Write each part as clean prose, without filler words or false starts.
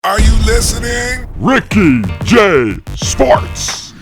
Are you listening? Ricky J Sports.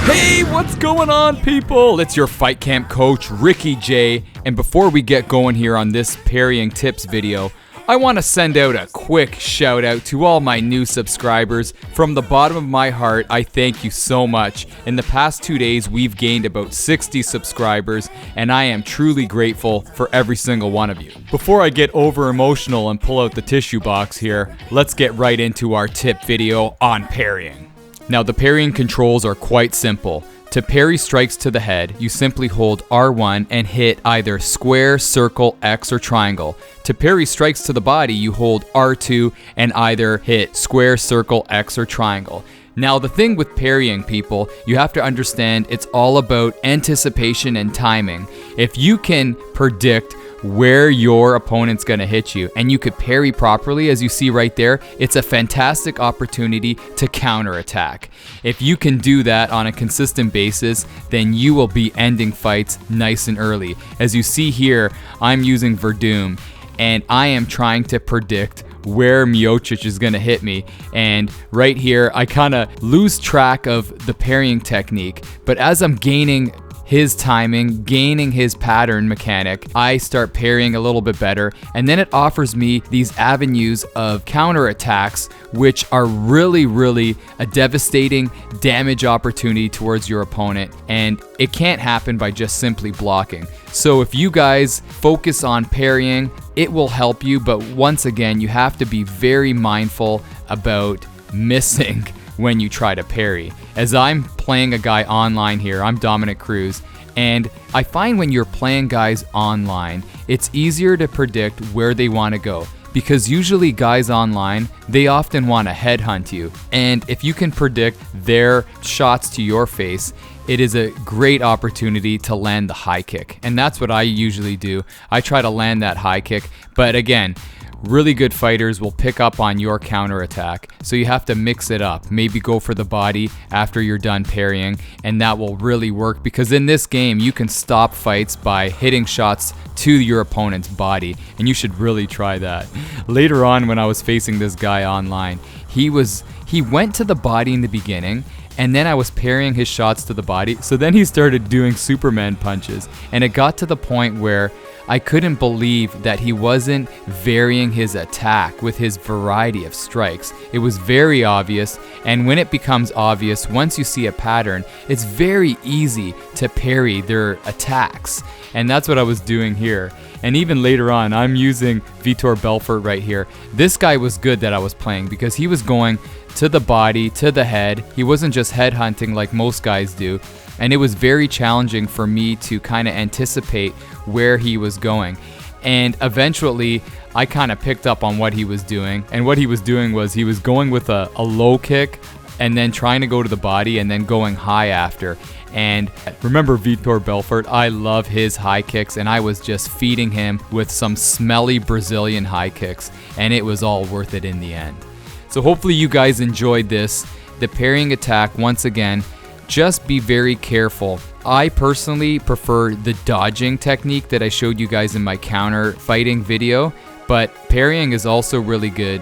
Hey, what's going on, people? It's your Fight Camp coach, Ricky J. And before we get going here on this parrying tips video, I want to send out a quick shout out to all my new subscribers. From the bottom of my heart, I thank you so much. In the past 2 days, we've gained about 60 subscribers, and I am truly grateful for every single one of you. Before I get over emotional and pull out the tissue box here, let's get right into our tip video on parrying. Now, the parrying controls are quite simple. To parry strikes to the head, you simply hold R1 and hit either square, circle, X, or triangle. To parry strikes to the body, you hold R2 and either hit square, circle, X, or triangle. Now, the thing with parrying, people, you have to understand it's all about anticipation and timing. If you can predict where your opponent's going to hit you and you could parry properly, as you see right there, it's a fantastic opportunity to counterattack. If you can do that on a consistent basis, then you will be ending fights nice and early. As you see here, I'm using Verdum and I am trying to predict where Miocic is going to hit me, and right here I kind of lose track of the parrying technique, but as I'm gaining his timing, gaining his pattern mechanic, I start parrying a little bit better, and then it offers me these avenues of counterattacks, which are really a devastating damage opportunity towards your opponent, and it can't happen by just simply blocking. So if you guys focus on parrying, it will help you, but once again, you have to be very mindful about missing when you try to parry. As I'm playing a guy online here, I'm Dominic Cruz, and I find when you're playing guys online, it's easier to predict where they want to go, because usually guys online, they often want to headhunt you, and if you can predict their shots to your face, it is a great opportunity to land the high kick, and that's what I usually do. I try to land that high kick, but again, really good fighters will pick up on your counterattack, so you have to mix it up. Maybe go for the body after you're done parrying, and that will really work, because in this game you can stop fights by hitting shots to your opponent's body, and you should really try that. Later on, when I was facing this guy online, he went to the body in the beginning, and then I was parrying his shots to the body, so then he started doing Superman punches, and it got to the point where I couldn't believe that he wasn't varying his attack with his variety of strikes. It was very obvious, and when it becomes obvious, once you see a pattern, it's very easy to parry their attacks, and that's what I was doing here. And even later on, I'm using Vitor Belfort right here. This guy was good that I was playing, because he was going to the body, to the head. He wasn't just headhunting like most guys do, and it was very challenging for me to kind of anticipate where he was going. And eventually I kind of picked up on what he was doing, and what he was doing was he was going with a low kick and then trying to go to the body and then going high after. And remember Vitor Belfort, I love his high kicks, and I was just feeding him with some smelly Brazilian high kicks, and it was all worth it in the end. So hopefully you guys enjoyed this. The parrying attack, once again, just be very careful. I personally prefer the dodging technique that I showed you guys in my counter fighting video, but parrying is also really good,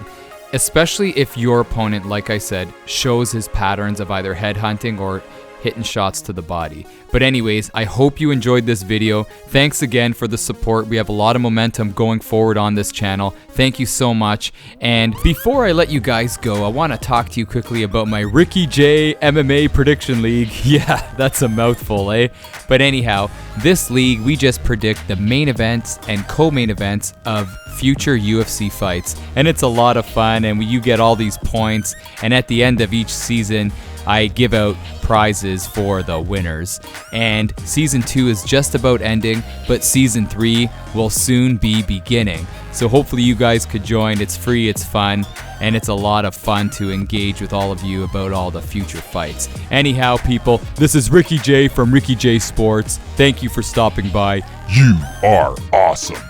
especially if your opponent, like I said, shows his patterns of either headhunting or hitting shots to the body. But anyways, I hope you enjoyed this video. Thanks again for the support. We have a lot of momentum going forward on this channel. Thank you so much. And before I let you guys go, I want to talk to you quickly about my Ricky J MMA Prediction League. Yeah, that's a mouthful, eh? But anyhow, this league, we just predict the main events and co-main events of future UFC fights. And it's a lot of fun, and you get all these points. And at the end of each season, I give out prizes for the winners. And season 2 is just about ending, but season 3 will soon be beginning. So hopefully you guys could join. It's free, it's fun, and it's a lot of fun to engage with all of you about all the future fights. Anyhow, people, this is Ricky J from Ricky J Sports. Thank you for stopping by. You are awesome.